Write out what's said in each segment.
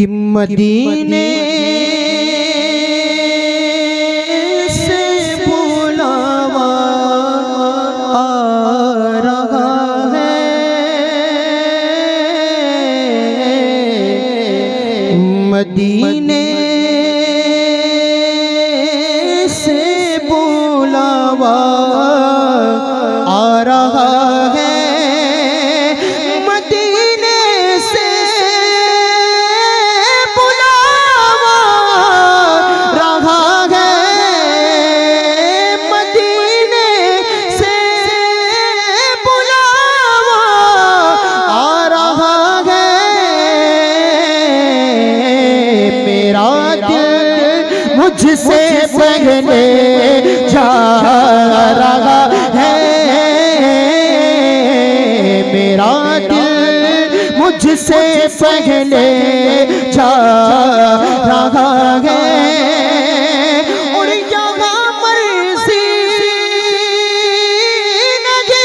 कि मदीने से बुलावा आ रहा है, मदीने से बुलावा आ रहा है, मुझसे पहले जा रहा है, मेरा दिल मुझसे पहले जा रहा है। और यहाँ मर्जी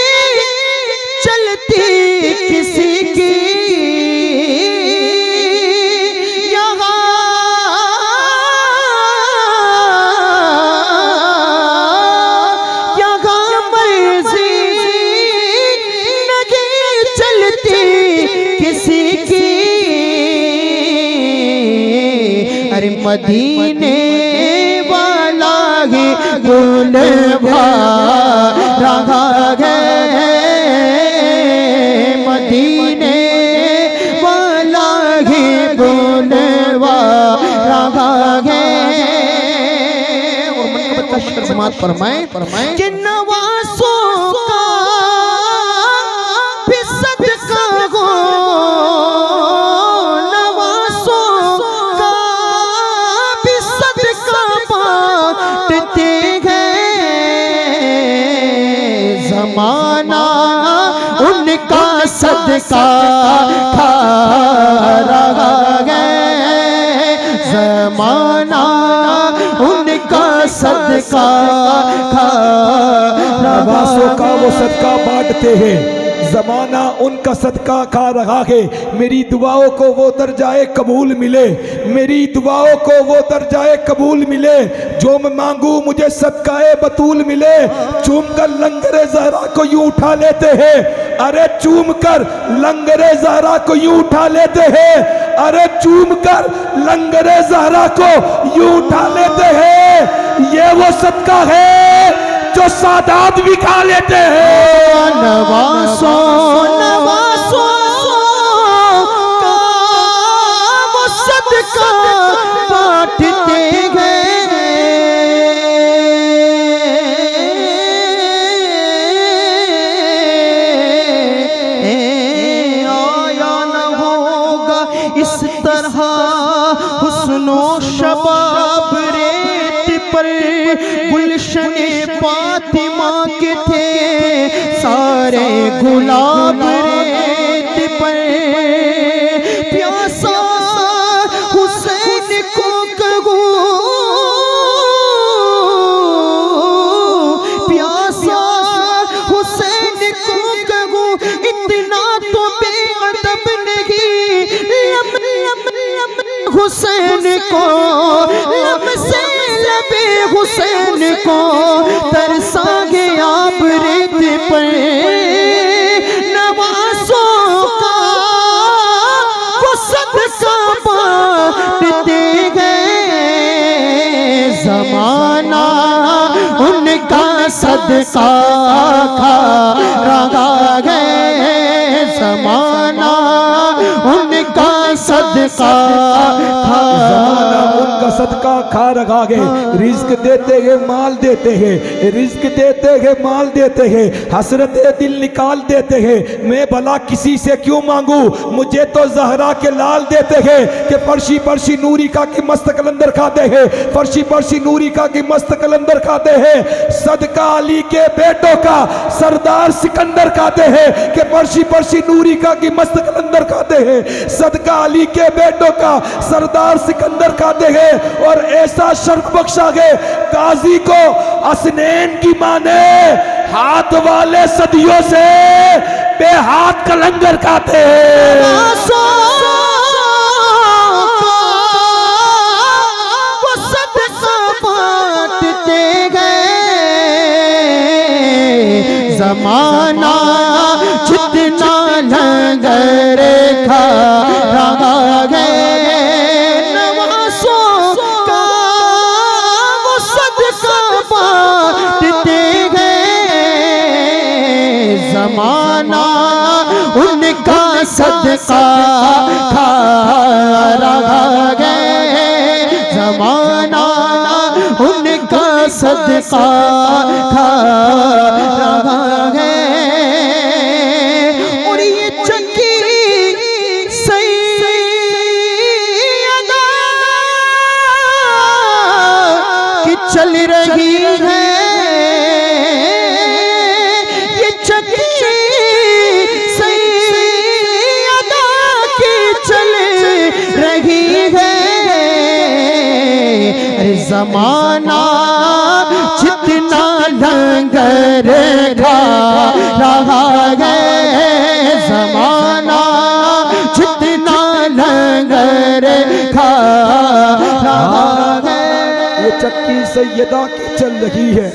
नहीं चलती किसी की, अरे मदीने वाला ही बुलवा रहा है, मदीने वाला ही बुलवा रहा है। और मन का बच्चा समात फरमाए कि नवासों का भी सदका हो, ज़माना उनका सदका खा रहा है, ज़माना उनका सदका खा रहा है। का वो सदका बांटते हैं, ज़माना उनका सदका खा रहा है। मेरी दुआओं को वो दर्जाए कबूल मिले, मेरी दुआओं को वो दर्जाए कबूल मिले, जो मैं मांगू मुझे सदकाए बतूल मिले। चूम कर लंगरे ज़हरा को यूं उठा लेते हैं, अरे चूम कर लंगरे ज़हरा को यूं उठा लेते हैं, अरे चूम कर लंगरे ज़हरा को यूं उठा लेते हैं। ये वो सदका है जो सादात भी खा लेते हैं। नवासों नवासों का वो सदका बांटते हैं, आया न होगा इस तरह हुस्नो शबाब रेत पर, गुलशने फातिमा के थे सारे गुलाब रेत पर। प्यासा हुसैन को कहूँ, प्यासा हुसैन को कहूँ, इतना तो बेअदब नहीं। हुसैन को लब से लबे हुसैन को तरसागे आप रेत पर। नवासों का वो सदका बांटते हैं, ज़माना उनका सदका खा रहा है, ज़माना उनका सदका खा, ज़माना उनका सदका खा रहा है। रिज्क देते हैं माल देते हैं, रिज्क देते हैं माल देते हैं, हसरत दिल निकाल देते हैं। मैं भला किसी से क्यों मांगू, मुझे तो ज़हरा के लाल देते हैं। कि फर्शी फर्शी नूरी का की मस्त कलंदर खाते हैं, फर्शी फर्शी नूरी का की मस्त कलंदर खाते हैं। सदका अली के बेटों का सरदार सिकंदर खाते हैं, कि फर्शी फर्शी नूरी का की मस्त कलंदर खाते हैं। सदका अली के बेटों का सरदार सिकंदर खाते हैं। और ऐसा शर्फ बख्शा है काजी को असनैन की माने, हाथ वाले सदियों से बेहाथ का लंगर खाते हैं। सदका खा रहा है ज़माना, उनका सदका खा रहा है। और ये चक्की सैयदा की चल रही है, ये चक्की सैयदा की चल रही है। अरे ज़माना जितना लंगर खा रहा है, ज़माना जितना लंगर खा रहा है। ये चक्की सैयदा की चल रही है,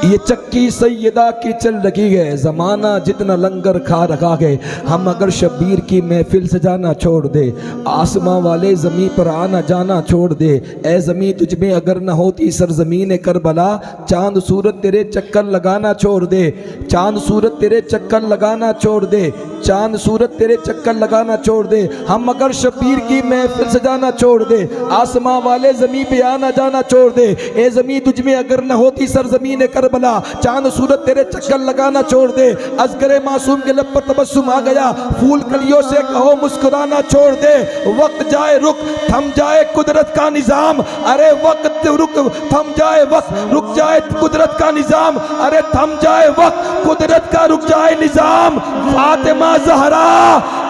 ये चक्की सैयदा की चल रही है। ज़माना जितना लंगर खा रखा है। हम अगर शब्बीर की महफिल से जाना छोड़ दे, आसमां वाले ज़मीं पर आना जाना छोड़ दे, ए ज़मीं तुझ में अगर न होती सरज़मीन करबला, चांद सूरत तेरे चक्कर लगाना छोड़ दे, चांद सूरत तेरे चक्कर लगाना छोड़ दे, चांद सूरत तेरे चक्कर लगाना छोड़ दे। हम अगर शब्बीर की महफिल से जाना छोड़ दे, आसमां वाले ज़मीं पे आना जाना छोड़ दे, ए ज़मीं तुझ में अगर न होती सरज़मीन करबला, चांद सूरत तेरे चक्कर लगाना छोड़ दे। असगरे मासूम के लब पर तबस्सुम आ गया, फूल कलियों से कहो मुस्कुराना छोड़ दे। वक्त जाए रुक थम जाए कुदरत का निजाम, अरे वक्त रुक थम जाए, वक्त रुक जाए कुदरत का निजाम, अरे थम जाए वक्त कुदरत का रुक जाए निजाम। फातिमा ज़हरा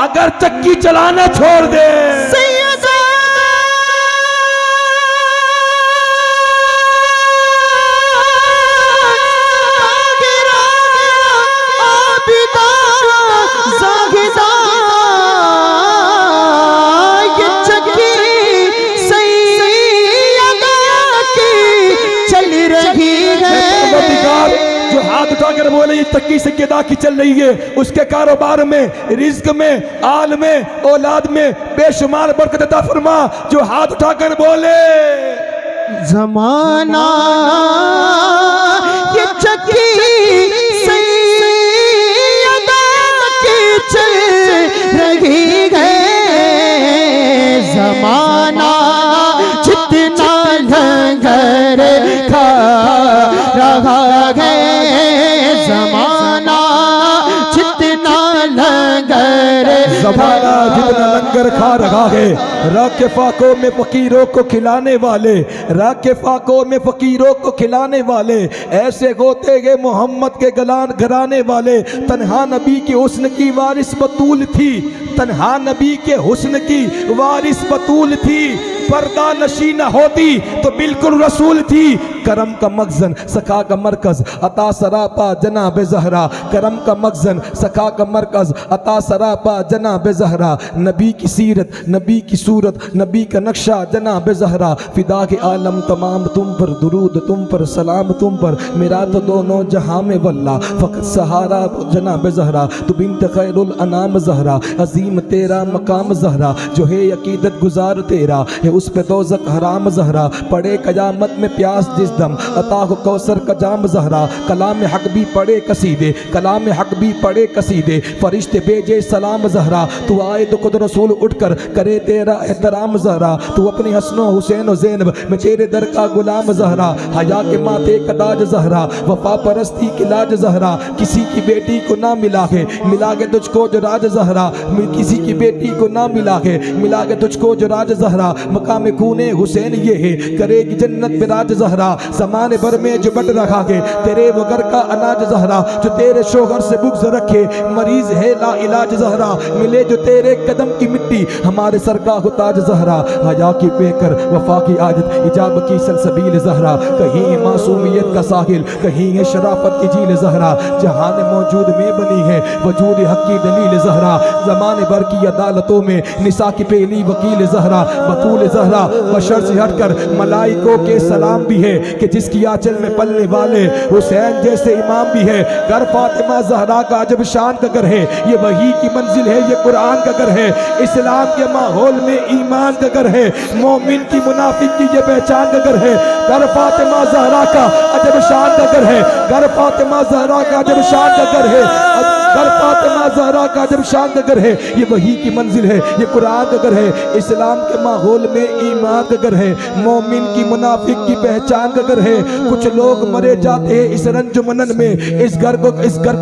अगर चक्की चलाना छोड़ दे, जो हाथ उठाकर बोले ये चक्की सैयदा की चल रही है, उसके कारोबार में, रिज्क में, आल में, औलाद में बेशुमार बरकत अता फरमा। जो हाथ उठाकर बोले ज़माना ये चक्की सैयदा की चल रही है, ज़माना जितना लंगर खा रहा है, ज़माना जितना लंगर ज़माना जितना लंगर खा रहा है। राके फाकों में फकीरों को खिलाने वाले, राके फाकों में फकीरों को खिलाने वाले ऐसे होते गए मोहम्मद के गलान घराने वाले। तन्हा नबी के हुस्न की वारिस बतूल थी, तन्हा नबी के हुस्न की वारिस बतूल थी, पर्दा नशी न होती तो बिल्कुल रसूल थी। करम का मखजन सखा का मरकज अता सरापा जनाब ज़हरा, करम का मखजन सखा का मरकज अता सरापा जनाब ज़हरा। नबी की सीरत, नबी की सूरत, नबी का नक्शा जनाब ज़हरा। फिदा के आलम तमाम तुम पर, दुरूद तुम पर, सलाम तुम पर, मेरा तो दोनों जहां में वल्ला फ़कत सहारा जनाब ज़हरा। तू बिन्त खैरुल अनाम ज़हरा, अजीम तेरा मकाम ज़हरा, जो है अकीदत गुजार तेरा है उस पे दोज़ख हराम ज़हरा। पड़े क़यामत में प्यास जिस दम अता हो कौसर का जाम ज़हरा। कलाम हक भी पड़े कसीदे, कलाम हक भी पड़े कसीदे, फरिश्ते भेजे सलाम ज़हरा। तू आए तो खुद रसूल उठकर करे तेरा एहतराम ज़हरा। तू अपने हसनो हुसैन और ज़ैनब में तेरे दर का गुलाम ज़हरा। हया के माथे का ताज ज़हरा, वफा परस्ती की लाज ज़हरा। किसी की बेटी को ना मिला है, मिला के तुझको जो राज ज़हरा। किसी की बेटी को ना मिला है, मिला के तुझको जो राज ज़हरा। मकाम खूने हुसैन ये है, करेगी जन्नत में राज ज़हरा। ज़माने भर में जो बट रखा है तेरे वगर का अनाज ज़हरा। जो तेरे शोहर से बुग़्ज़ रखे मरीज है ला इलाज ज़हरा। मिले जो तेरे कदम की मिट्टी हमारे सर का हो ताज ज़हरा। हया की पेकर वफा की आदत इजाब की सलसबील ज़हरा। कहीं मासूमियत का साहिल, कहीं है शराफत की झील ज़हरा। जहान मौजूद में बनी है वजूद हक की दलील ज़हरा। ज़माने भर की अदालतों में निसा की पहली वकील ज़हरा। बतूल ज़हरा बशर से हटकर मलाइकों के सलाम भी है कि जिसकी आंचल में पलने वाले हुसैन जैसे इमाम भी है। घर फातिमा ज़हरा का अजब शान का घर है, ये वही की मंजिल है, ये कुरान का घर है। इस्लाम के माहौल में ईमान का घर है, मोमिन की मुनाफिक की ये पहचान का घर है। घर फातिमा ज़हरा का अजब शान का घर है, घर फातिमा ज़हरा का अजब शान का घर है। घर फातिमा ज़हरा का जब शान का घर है, ये वही की मंजिल है, ये कुरान का घर है, इस्लाम के माहौल में ईमान का घर है, मोमिन की मुनाफिक की पहचान का घर है। कुछ लोग मरे जाते हैं इस रंजुमनन में, इस घर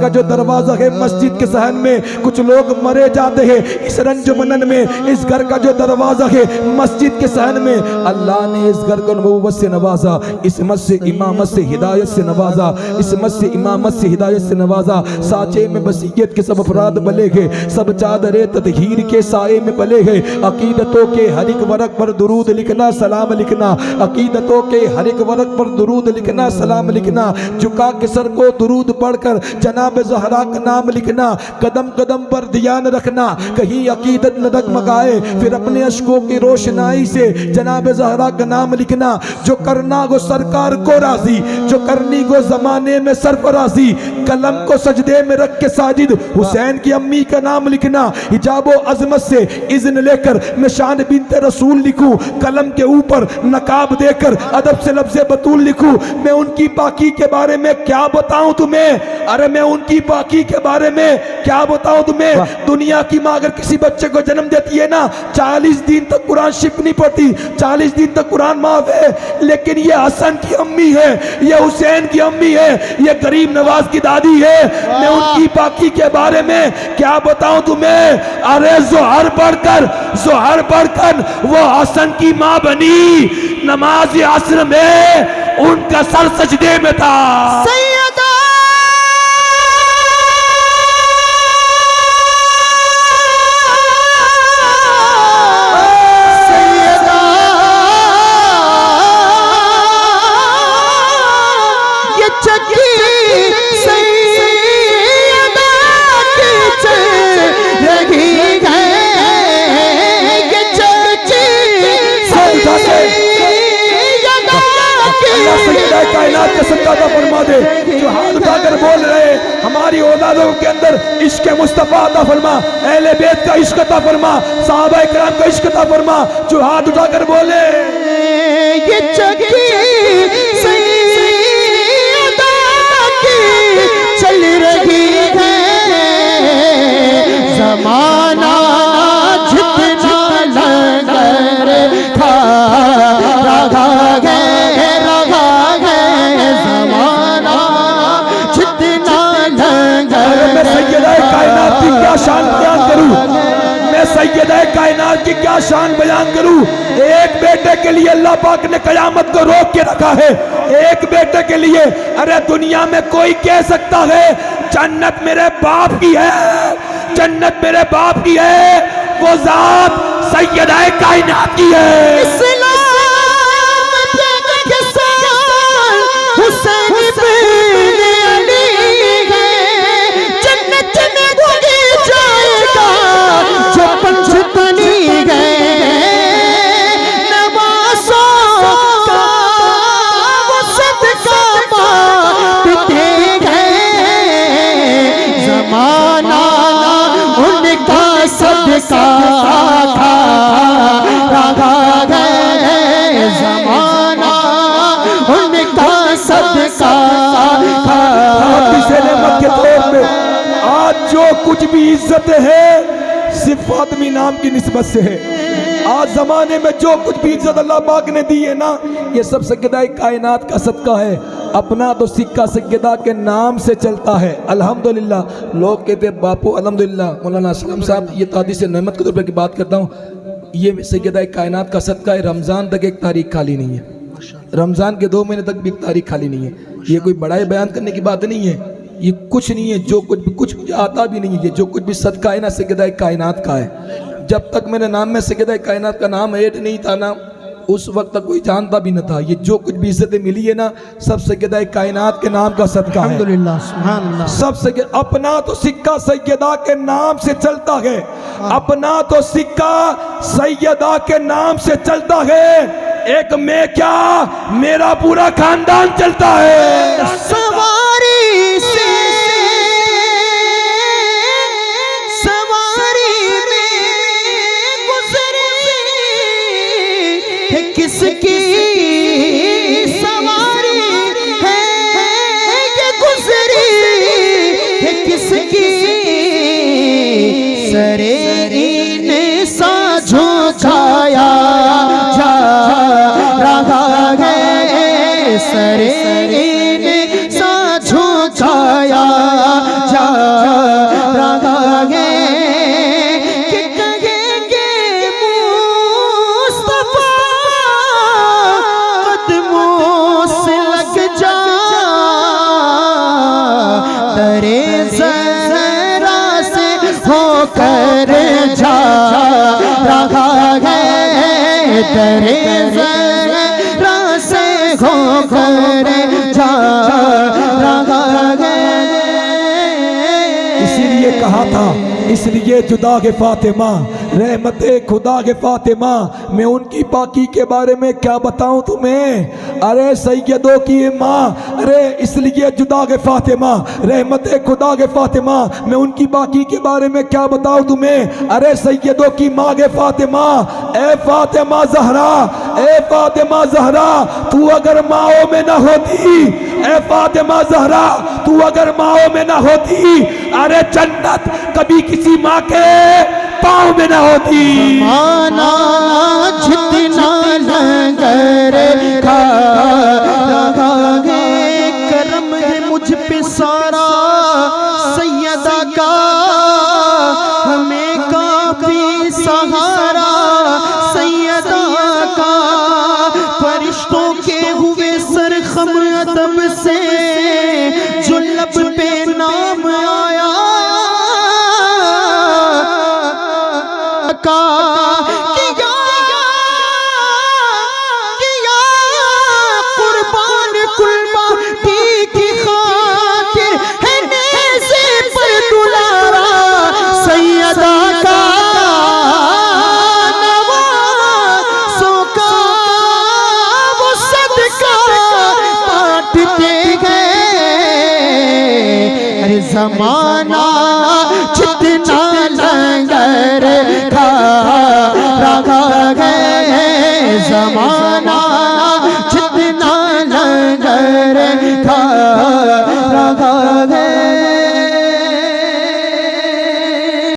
का जो दरवाजा है मस्जिद के सहन में, कुछ लोग मरे जाते हैं इस रंजुमनन में, इस घर का जो दरवाजा है मस्जिद के सहन में। अल्लाह ने इस घर को नबूवत से नवाजा, इसमत से इमामत से हिदायत से नवाजा, इसमत से इमामत से हिदायत से नवाजा। साचे में बसीयत के सब अफराद बले गए, सब चादरे तदहीर के साए में बले गए। अकीदतों के हर एक वर्क पर दुरूद लिखना, सलाम लिखना, अकीदतों के हर एक वर्क पर दुरूद लिखना, सलाम लिखना। झुका के सर को दुरूद पढ़कर जनाब ज़हरा का नाम लिखना, कदम कदम पर ध्यान रखना, कहीं अकीदत न डगमगाए। फिर अपने अश्कों की रोशनाई से जनाब ज़हरा का नाम लिखना। जो करना गो सरकार को राजी, जो करनी गो जमाने में सरफराजी। कलम को सजदे में रख के साजिद हुसैन की अम्मी का नाम लिखना। हिजाबो अजमत से इज़्न लेकर मैं शान बिनते रसूल लिखूं, कलम के ऊपर नकाब देकर अदब से लफ्ज़े बतूल लिखूं। मैं उनकी पाकी के बारे में क्या बताऊं तुम्हें, अरे मैं उनकी पाकी के बारे में क्या बताऊं तुम्हें। दुनिया की माँ अगर किसी बच्चे को जन्म देती है ना, 40 दिन तक कुरान शिफ नहीं पढ़ती, 40 दिन तक कुरान माफ है। लेकिन ये हसन की अम्मी है, ये हुसैन की अम्मी है, ये गरीब नवाज की दादी है। मैं उनकी पाकी के बारे में क्या बताऊं तुम्हें। अरे जोहर पढ़कर वो हसन की माँ बनी। नमाज असर में उनका सर सजदे में था। कायनात का सदका फरमा दे। जो हाथ उठाकर बोल रहे हमारी औलादों के अंदर इश्क मुस्तफा अता फरमा, अहले बैत का इश्क अता फरमा, सहाबा किराम का इश्क अता फरमा। जो हाथ उठाकर बोले ये चक्की सैयदा की चल रही है, जमाना जितना लंगर था रहा है, जमाना जितना लंगर। मैं सैयदा कायनात की क्या शान बयान करूं, मैं सैयदा कायनात की क्या शान बयान करूं। एक बेटे के लिए अल्लाह पाक ने कयामत को रोक के रखा है, एक बेटे के लिए। अरे दुनिया में कोई कह सकता है जन्नत मेरे बाप की है, जन्नत मेरे बाप की है, वो जात सैयदा कायनात की है। इस्लाम के साथ हुसैन बिन अली है, जन्नत में ढूंढी जाएगा जो पंचतनी गए। नवाज़ों का वो सदका मांगते हैं, ज़माना उनका सदका था रहा है, ज़माना उनका सदका था। के तौर पे आज जो कुछ भी इज्जत है सिर्फ फातिमी नाम की निस्बत से है। आज जमाने में जो कुछ भी इज्जत अल्लाह पाक ने दी है ना, ये सब सैयदा कायनात का सदका है। अपना तो सिक्का सैयदा के नाम से चलता है, अल्हम्दुलिल्लाह। लोग कहते हैं बापू अल्हम्दुलिल्लाह, मौलाना असलम साहब ये तादी से नेमत के तौर पर की बात करता हूँ। ये सैयदा कायनात का सदका है। रमज़ान तक एक तारीख खाली नहीं है, रमज़ान के 2 महीने तक भी एक तारीख खाली नहीं है। ये कोई बड़ाई बयान करने की बात नहीं है, ये कुछ नहीं है। जो कुछ भी कुछ मुझे आता भी नहीं है, जो कुछ भी सदका है ना सैयदा कायनात का है। जब तक मेरे नाम में सैयदा कायनात का नाम ऐड नहीं था ना, उस वक्त तक कोई जानता भी न था। ये जो कुछ भी इज्जतें मिली है ना, सब सैयदा कायनात के नाम का सदका है। अल्हम्दुलिल्लाह, सुभान अल्लाह। सब अपना तो सिक्का सैयदा के नाम से चलता है, अपना तो सिक्का सैयदा के नाम से चलता है। एक मैं क्या, मेरा पूरा खानदान चलता है। सवारी से सवारी में गुजरी है, किसकी सवारी है ये गुजरी है, किसकी झुकाया जा रहा है, सरे सा झुकाया जा रहा है कि कहेंगे मुस्तफा कदमों से लग जा, तेरे ज़रा से होकर जा रहा है, तेरे ज़रा से होकर जा रहा है। इसीलिए कहा था, इसलिए जुदा के फातिमा, रहमते खुदा के फातिमा, मैं उनकी पाकी के बारे में क्या बताऊं तुम्हें। अरे सैयदों की माँ, अरे इसलिए जुदा के फातिमा, रहमते खुदा के फातिमा, मैं उनकी पाकी के बारे में क्या बताऊं तुम्हें। अरे सैयदों की माँ के फातिमा, ए फातिमा जहरा, ए फातिमा जहरा, तू अगर माओ में ना होती, ए फातिमा जहरा, तू अगर माओ में ना होती, अरे जन्नत कभी किसी माँ के पाँव में ना होती। माना जितना लंगर खा रहा है, करम है मुझ पे सारा सैयदा का, हमें काफी सहारा सैयदा का। फरिश्तों के हुए सरखम अदब से जो लब पे नाम आया का, किया कुर्बान कुर्बानी की खातिर है नेज़े पर दुलारा सैयदा का, नवाज़ों का वो सदका बांटते हैं। अरे ज़माना